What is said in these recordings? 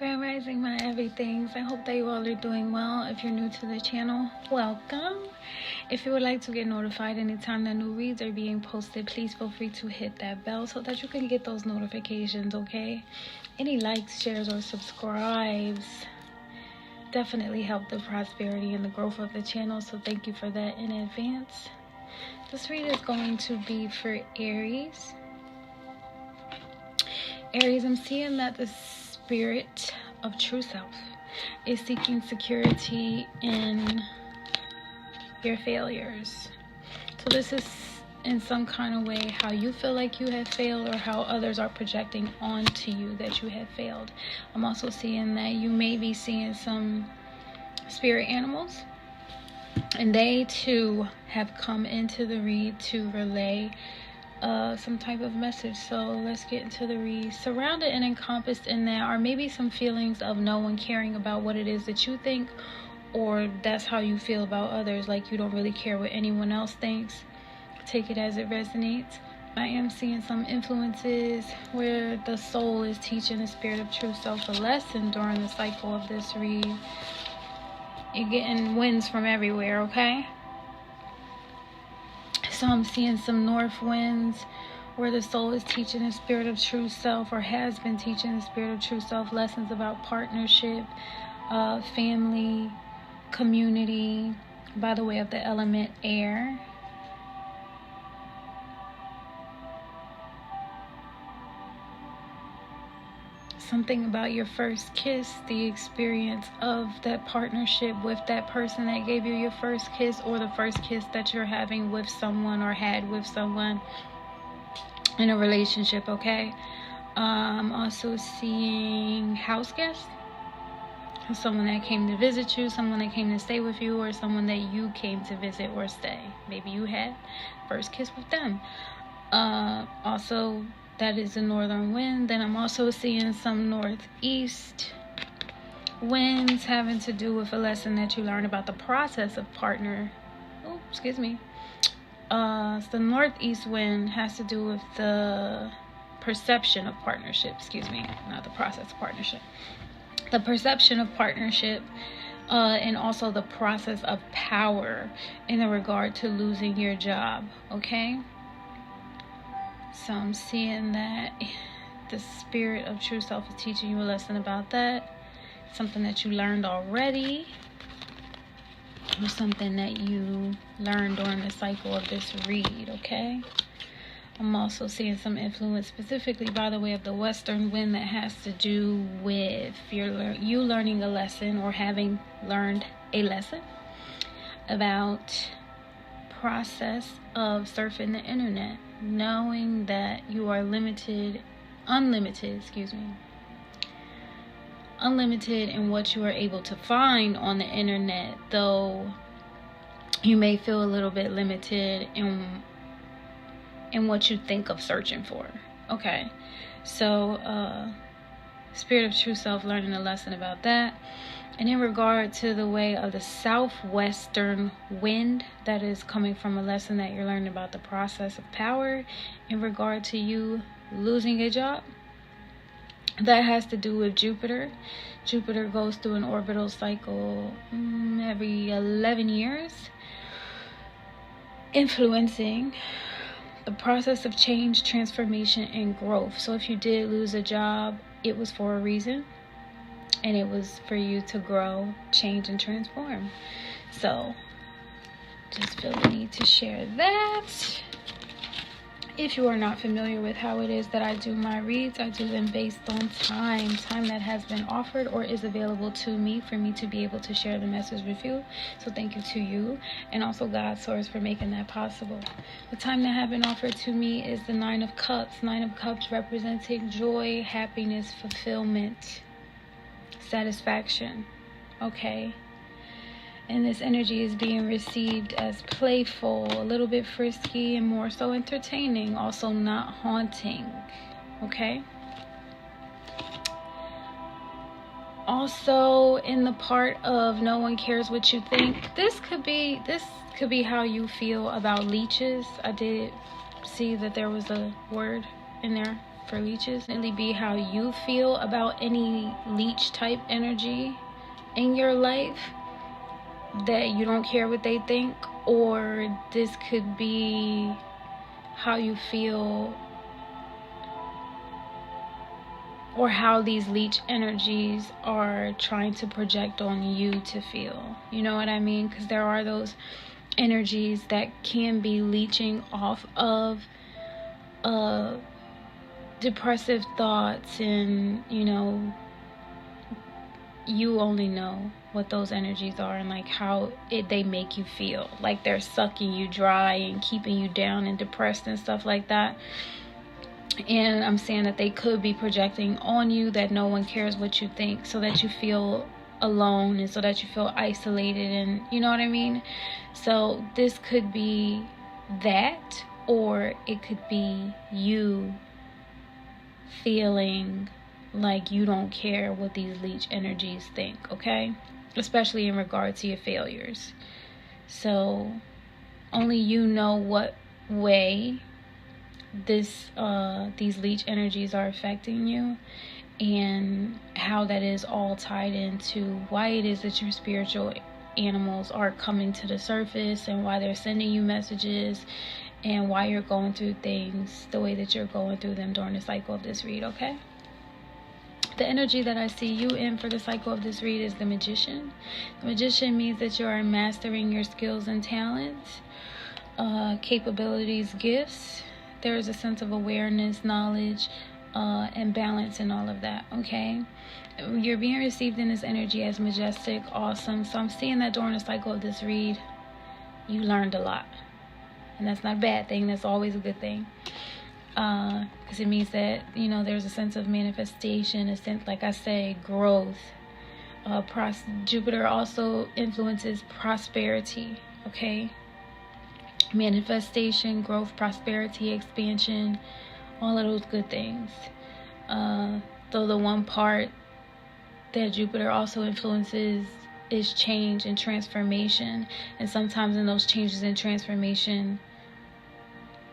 Grand Rising, my everythings. I hope that you all are doing well. If you're new to the channel, welcome. If you would like to get notified anytime that new reads are being posted, please feel free to hit that bell so that you can get those notifications, okay? Any likes, shares, or subscribes definitely help the prosperity and the growth of the channel, so thank you for that in advance. This read is going to be for Aries. Aries, I'm seeing that the spirit of true self is seeking security in your failures. So this is in some kind of way how you feel like you have failed, or how others are projecting onto you that you have failed. I'm also seeing that you may be seeing some spirit animals, and they too have come into the read to relay some type of message. So let's get into the read. Surrounded and encompassed in that are maybe some feelings of no one caring about what it is that you think, or that's how you feel about others, like you don't really care what anyone else thinks. Take it as it resonates. I am seeing some influences where the soul is teaching the spirit of true self a lesson during the cycle of this read. You're getting winds from everywhere, okay? So I'm seeing some north winds where the soul is teaching the spirit of true self, or has been teaching the spirit of true self, lessons about partnership, family, community, by the way of the element air. Something about your first kiss, the experience of that partnership with that person that gave you your first kiss, or the first kiss that you're having with someone or had with someone in a relationship, okay? I'm also seeing house guests, someone that came to visit you, someone that came to stay with you, or someone that you came to visit or stay. Maybe you had first kiss with them. Also, that is a northern wind. Then I'm also seeing some northeast winds having to do with a lesson that you learned about the process of partner. Oh, excuse me. So the northeast wind has to do with the perception of partnership. Excuse me, not the process of partnership. The perception of partnership, and also the process of power in regard to losing your job. Okay. So I'm seeing that the spirit of true self is teaching you a lesson about that. Something that you learned already, or something that you learned during the cycle of this read, okay? I'm also seeing some influence specifically by the way of the western wind that has to do with you learning a lesson, or having learned a lesson about process of surfing the internet, knowing that you are unlimited in what you are able to find on the internet, though you may feel a little bit limited in what you think of searching for. Okay, so spirit of true self learning a lesson about that. And in regard to the way of the southwestern wind, that is coming from a lesson that you're learning about the process of power in regard to you losing a job. That has to do with Jupiter. Jupiter goes through an orbital cycle every 11 years, influencing the process of change, transformation, and growth. So if you did lose a job, it was for a reason. And it was for you to grow, change, and transform. So, just feel the need to share that. If you are not familiar with how it is that I do my reads, I do them based on time that has been offered or is available to me for me to be able to share the message with you. So thank you to you, and also God Source for making that possible. The time that has been offered to me is the 9 of Cups. 9 of Cups representing joy, happiness, fulfillment, satisfaction, okay? And this energy is being received as playful, a little bit frisky, and more so entertaining, also not haunting, okay? Also, in the part of no one cares what you think, this could be how you feel about leeches. I did see that there was a word in there for leeches. It'll be how you feel about any leech type energy in your life, that you don't care what they think, or this could be how you feel, or how these leech energies are trying to project on you to feel. You know what I mean? Because there are those energies that can be leeching off of depressive thoughts, and you only know what those energies are, and like how they make you feel, like they're sucking you dry and keeping you down and depressed and stuff like that. And I'm saying that they could be projecting on you that no one cares what you think, so that you feel alone and so that you feel isolated, and you know what I mean. So this could be that, or it could be you feeling like you don't care what these leech energies think, okay? Especially in regard to your failures. So only you know what way these leech energies are affecting you, and how that is all tied into why it is that your spiritual animals are coming to the surface, and why they're sending you messages, and why you're going through things the way that you're going through them during the cycle of this read, okay? The energy that I see you in for the cycle of this read is the Magician. The Magician means that you are mastering your skills and talents, capabilities, gifts. There is a sense of awareness, knowledge, and balance in all of that, okay? You're being received in this energy as majestic, awesome. So I'm seeing that during the cycle of this read, you learned a lot. And that's not a bad thing. That's always a good thing. Because it means that, there's a sense of manifestation, a sense, like I say, growth. Jupiter also influences prosperity, okay? Manifestation, growth, prosperity, expansion, all of those good things. Though the one part that Jupiter also influences is change and transformation. And sometimes in those changes and transformation,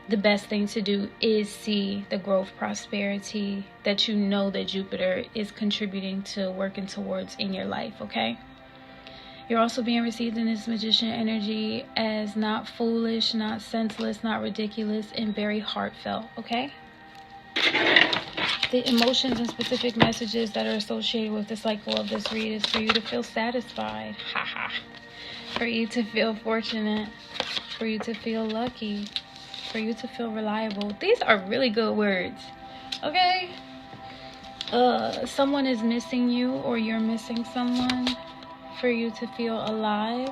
the best thing to do is see the growth, prosperity that that Jupiter is contributing to, working towards in your life, okay? You're also being received in this Magician energy as not foolish, not senseless, not ridiculous, and very heartfelt, okay? The emotions and specific messages that are associated with the cycle of this read is for you to feel satisfied, for you to feel fortunate, for you to feel lucky, for you to feel reliable. These are really good words, okay? Someone is missing you, or you're missing someone, for you to feel alive.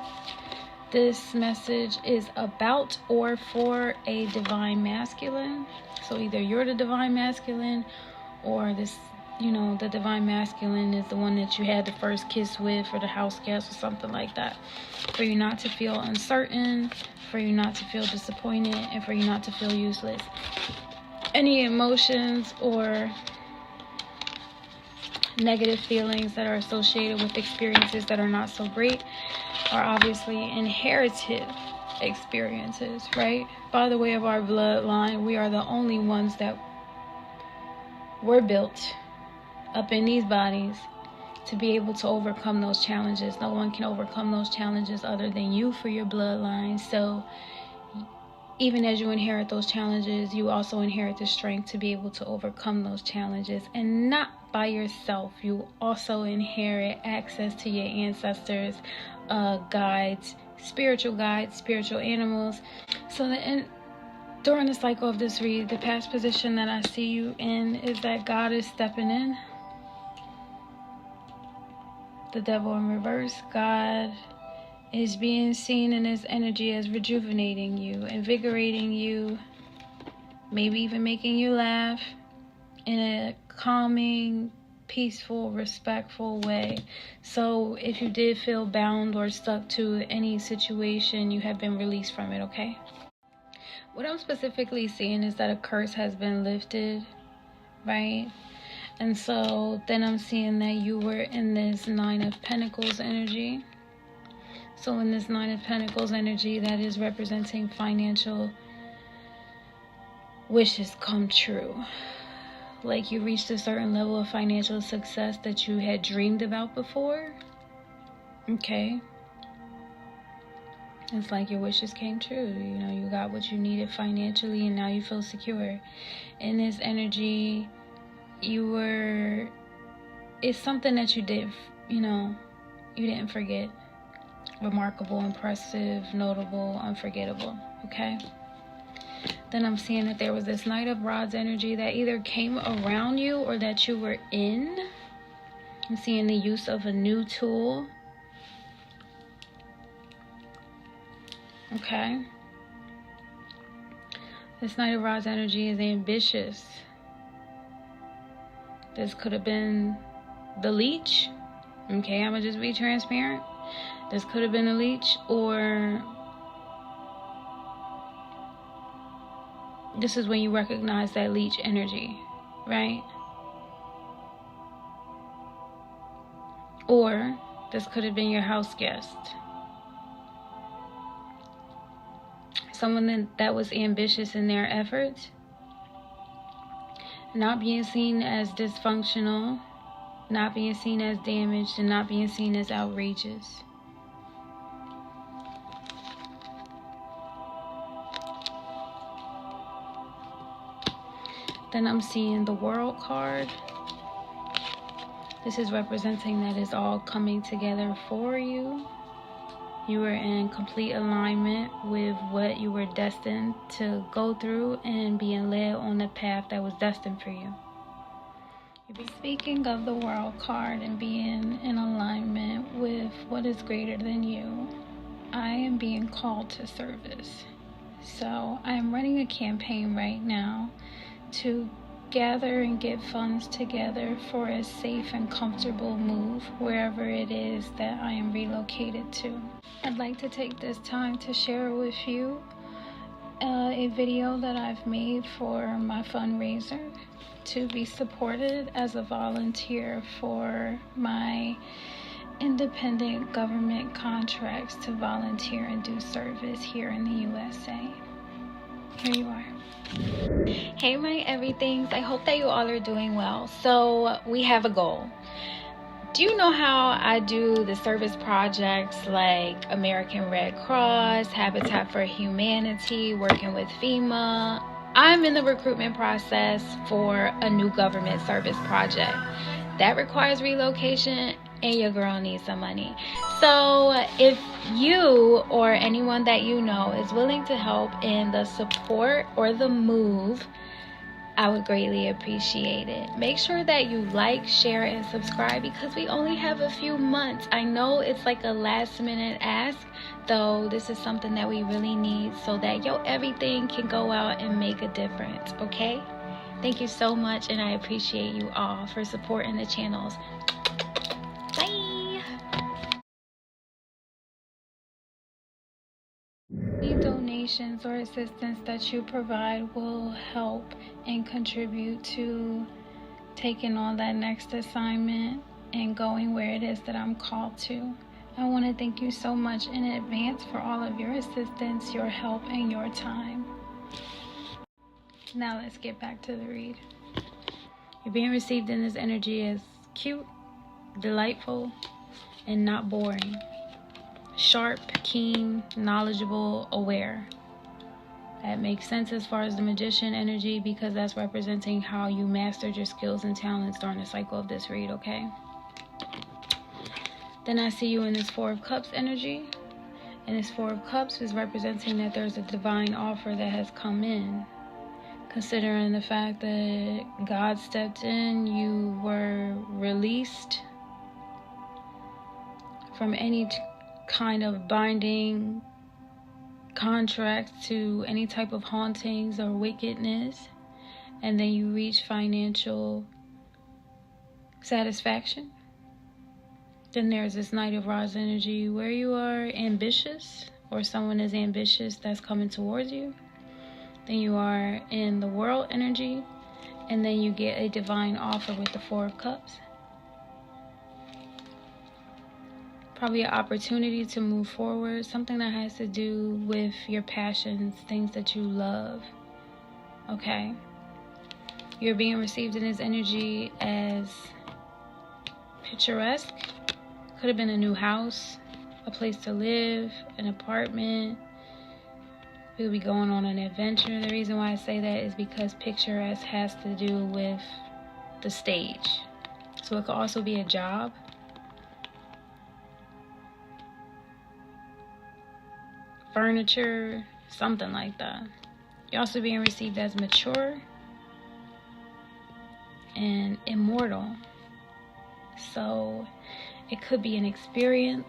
This message is about or for a divine masculine. So either you're the divine masculine, or this, the divine masculine is the one that you had the first kiss with, or the house guest, or something like that. For you not to feel uncertain, for you not to feel disappointed, and for you not to feel useless. Any emotions or negative feelings that are associated with experiences that are not so great are obviously inherited experiences, right? By the way of our bloodline, we are the only ones that were built up in these bodies to be able to overcome those challenges. No one can overcome those challenges other than you for your bloodline. So even as you inherit those challenges, you also inherit the strength to be able to overcome those challenges, and not by yourself. You also inherit access to your ancestors, guides, spiritual animals. So during the cycle of this read, the past position that I see you in is that God is stepping in. The Devil in reverse. God is being seen in this energy as rejuvenating you, invigorating you, maybe even making you laugh in a calming, peaceful, respectful way. So if you did feel bound or stuck to any situation, you have been released from it, okay? What I'm specifically seeing is that a curse has been lifted, right? And so then I'm seeing that you were in this Nine of Pentacles energy. So in this Nine of Pentacles energy, that is representing financial wishes come true. like you reached a certain level of financial success that you had dreamed about before. Okay. It's like your wishes came true. You know, you got what you needed financially and now you feel secure. In this energy, it's something that you did, you know, you didn't forget. Remarkable, impressive, notable, unforgettable. Okay. Then I'm seeing that there was this Knight of Rods energy that either came around you or that you were in. I'm seeing the use of a new tool. Okay. This Knight of Rods energy is ambitious. This could have been the Leech. Okay, I'm going to just be transparent. This could have been a Leech, or this is when you recognize that Leech energy, right? Or this could have been your house guest. Someone that was ambitious in their efforts. Not being seen as dysfunctional, not being seen as damaged, and not being seen as outrageous. Then I'm seeing the World card. This is representing that it's all coming together for you. You are in complete alignment with what you were destined to go through and being led on the path that was destined for you. Speaking of the World card and being in alignment with what is greater than you, I am being called to service. So I'm running a campaign right now to gather and get funds together for a safe and comfortable move wherever it is that I am relocated to. I'd like to take this time to share with you a video that I've made for my fundraiser to be supported as a volunteer for my independent government contracts to volunteer and do service here in the USA. Here you are. Hey my everythings, I hope that you all are doing well. So we have a goal. Do you know how I do the service projects like American Red Cross, Habitat for Humanity, working with FEMA? I'm in the recruitment process for a new government service project. That requires relocation and your girl needs some money. So if you or anyone that you know is willing to help in the support or the move, I would greatly appreciate it. Make sure that you like, share, and subscribe because we only have a few months. I know it's like a last minute ask, though this is something that we really need so that everything can go out and make a difference, okay? Thank you so much, and I appreciate you all for supporting the channels. Bye! Any donations or assistance that you provide will help and contribute to taking on that next assignment and going where it is that I'm called to. I want to thank you so much in advance for all of your assistance, your help, and your time. Now let's get back to the read. You're being received in this energy as cute, delightful, and not boring. Sharp, keen, knowledgeable, aware. That makes sense as far as the Magician energy because that's representing how you mastered your skills and talents during the cycle of this read, okay? Then I see you in this Four of Cups energy. And this Four of Cups is representing that there's a divine offer that has come in. Considering the fact that God stepped in, you were released from any kind of binding contracts to any type of hauntings or wickedness, and then you reach financial satisfaction. Then there's this Knight of Rods energy where you are ambitious, or someone is ambitious that's coming towards you. Then you are in the World energy, and then you get a divine offer with the Four of Cups. Probably an opportunity to move forward, something that has to do with your passions, things that you love, okay? You're being received in this energy as picturesque. Could have been a new house, a place to live, an apartment. You'll be going on an adventure. The reason why I say that is because picturesque has to do with the stage. So it could also be a job. Furniture, something like that. You're also being received as mature and immortal. So it could be an experience.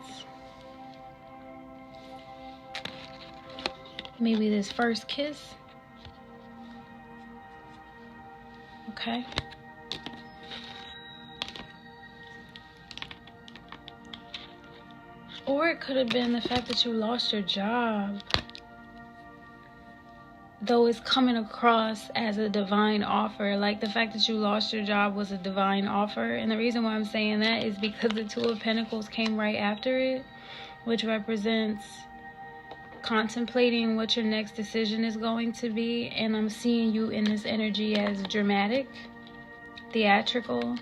Maybe this first kiss. Okay. Or it could have been the fact that you lost your job. Though it's coming across as a divine offer. Like the fact that you lost your job was a divine offer. And the reason why I'm saying that is because the Two of Pentacles came right after it, which represents contemplating what your next decision is going to be. And I'm seeing you in this energy as dramatic, theatrical,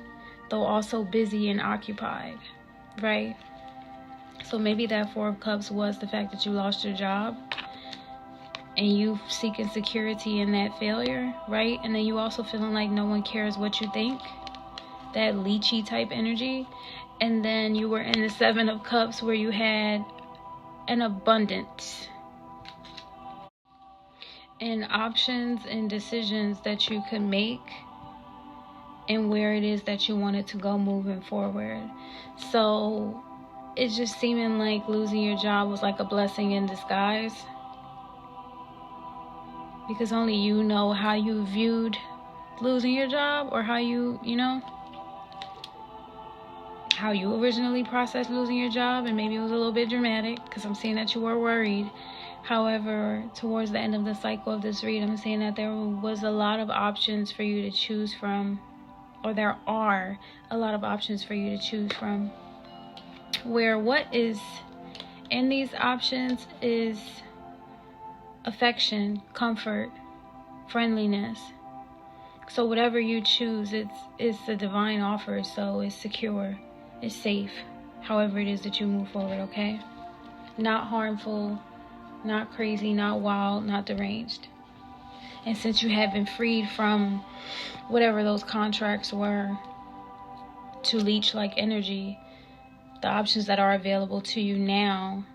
though also busy and occupied, right? So maybe that Four of Cups was the fact that you lost your job and you seeking security in that failure, right? And then you also feeling like no one cares what you think, that leechy type energy. And then you were in the Seven of Cups where you had an abundance and options and decisions that you could make and where it is that you wanted to go moving forward. So it's just seeming like losing your job was like a blessing in disguise, because only you know how you viewed losing your job, or how you know, how you originally processed losing your job. And maybe it was a little bit dramatic because I'm seeing that you were worried. However, towards the end of the cycle of this read, I'm saying that there was a lot of options for you to choose from, or there are a lot of options for you to choose from, where what is in these options is affection, comfort, friendliness. So whatever you choose, it's a divine offer. So it's secure, it's safe, however it is that you move forward, okay? Not harmful, not crazy, not wild, not deranged. And since you have been freed from whatever those contracts were to leech like energy, the options that are available to you now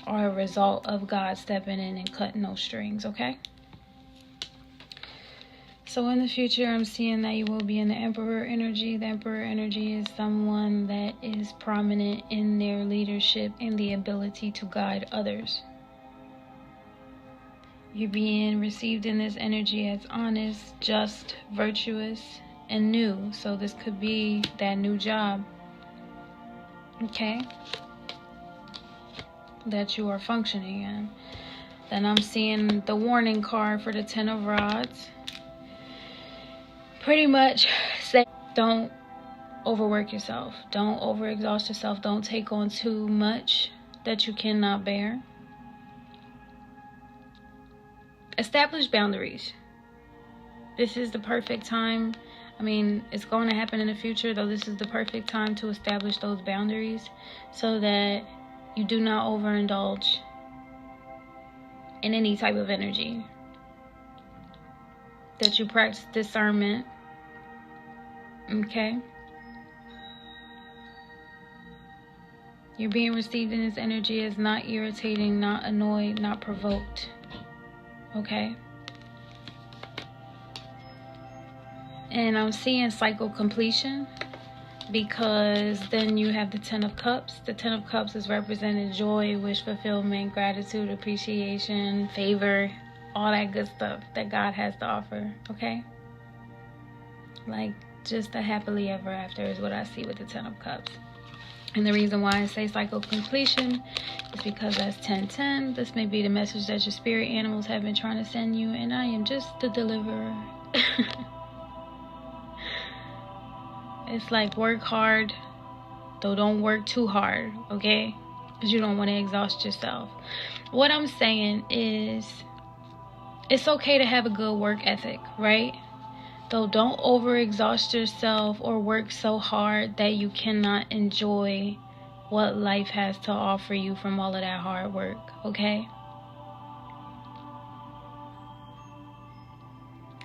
are a result of God stepping in and cutting those strings, okay? So in the future, I'm seeing that you will be in the Emperor energy. The Emperor energy is someone that is prominent in their leadership and the ability to guide others. You're being received in this energy as honest, just, virtuous, and new. So this could be that new job, okay, that you are functioning in. Then I'm seeing the warning card for the Ten of Rods. Pretty much say, don't overwork yourself. Don't overexhaust yourself. Don't take on too much that you cannot bear. Establish boundaries. This is the perfect time. I mean, it's going to happen in the future, though this is the perfect time to establish those boundaries so that you do not overindulge in any type of energy. That you practice discernment. Okay? You're being received in this energy as not irritating, not annoyed, not provoked. Okay? And I'm seeing cycle completion, because then you have the Ten of Cups. The Ten of Cups is representing joy, wish fulfillment, gratitude, appreciation, favor, all that good stuff that God has to offer, okay? Like, just a happily ever after is what I see with the Ten of Cups. And the reason why I say cycle completion is because that's 10-10. This may be the message that your spirit animals have been trying to send you, and I am just the deliverer. It's like, work hard, though don't work too hard, okay? Because you don't want to exhaust yourself. What I'm saying is, it's okay to have a good work ethic, right? Though don't overexhaust yourself or work so hard that you cannot enjoy what life has to offer you from all of that hard work, okay?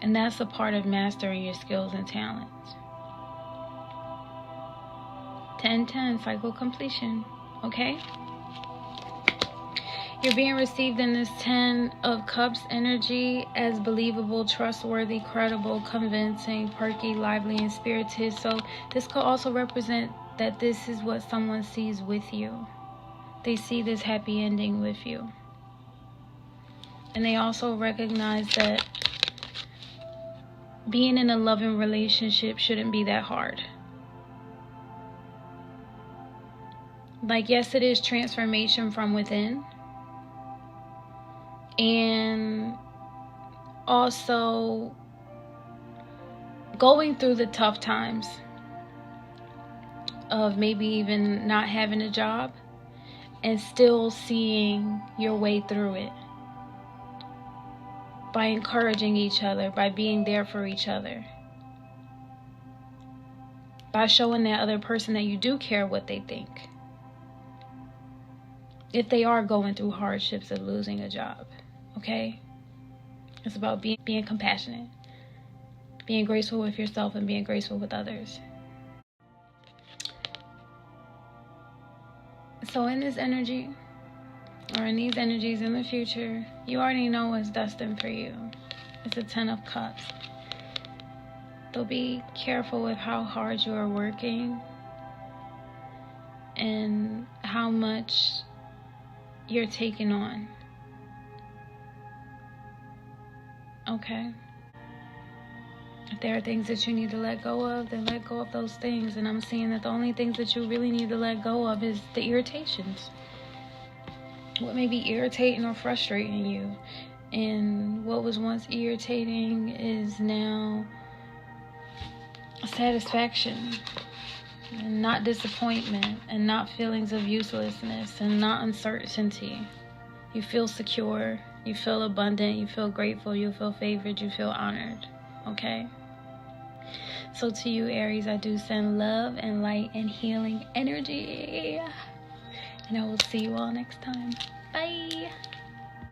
And that's a part of mastering your skills and talents. 10-10, cycle completion, okay? You're being received in this 10 of Cups energy as believable, trustworthy, credible, convincing, perky, lively, and spirited. So this could also represent that this is what someone sees with you. They see this happy ending with you. And they also recognize that being in a loving relationship shouldn't be that hard. Like, yes, it is transformation from within. And also going through the tough times of maybe even not having a job and still seeing your way through it by encouraging each other, by being there for each other, by showing that other person that you do care what they think if they are going through hardships of losing a job. Okay? It's about being compassionate, being graceful with yourself, and being graceful with others. So in this energy, or in these energies in the future, you already know what's destined for you. It's a 10 of Cups. So be careful with how hard you are working and how much you're taking on. Okay? If there are things that you need to let go of, then let go of those things. And I'm seeing that the only things that you really need to let go of is the irritations. What may be irritating or frustrating you. And what was once irritating is now satisfaction. And not disappointment. And not feelings of uselessness. And not uncertainty. You feel secure. You feel abundant. You feel grateful. You feel favored. You feel honored. Okay? So to you, Aries, I do send love and light and healing energy. And I will see you all next time. Bye.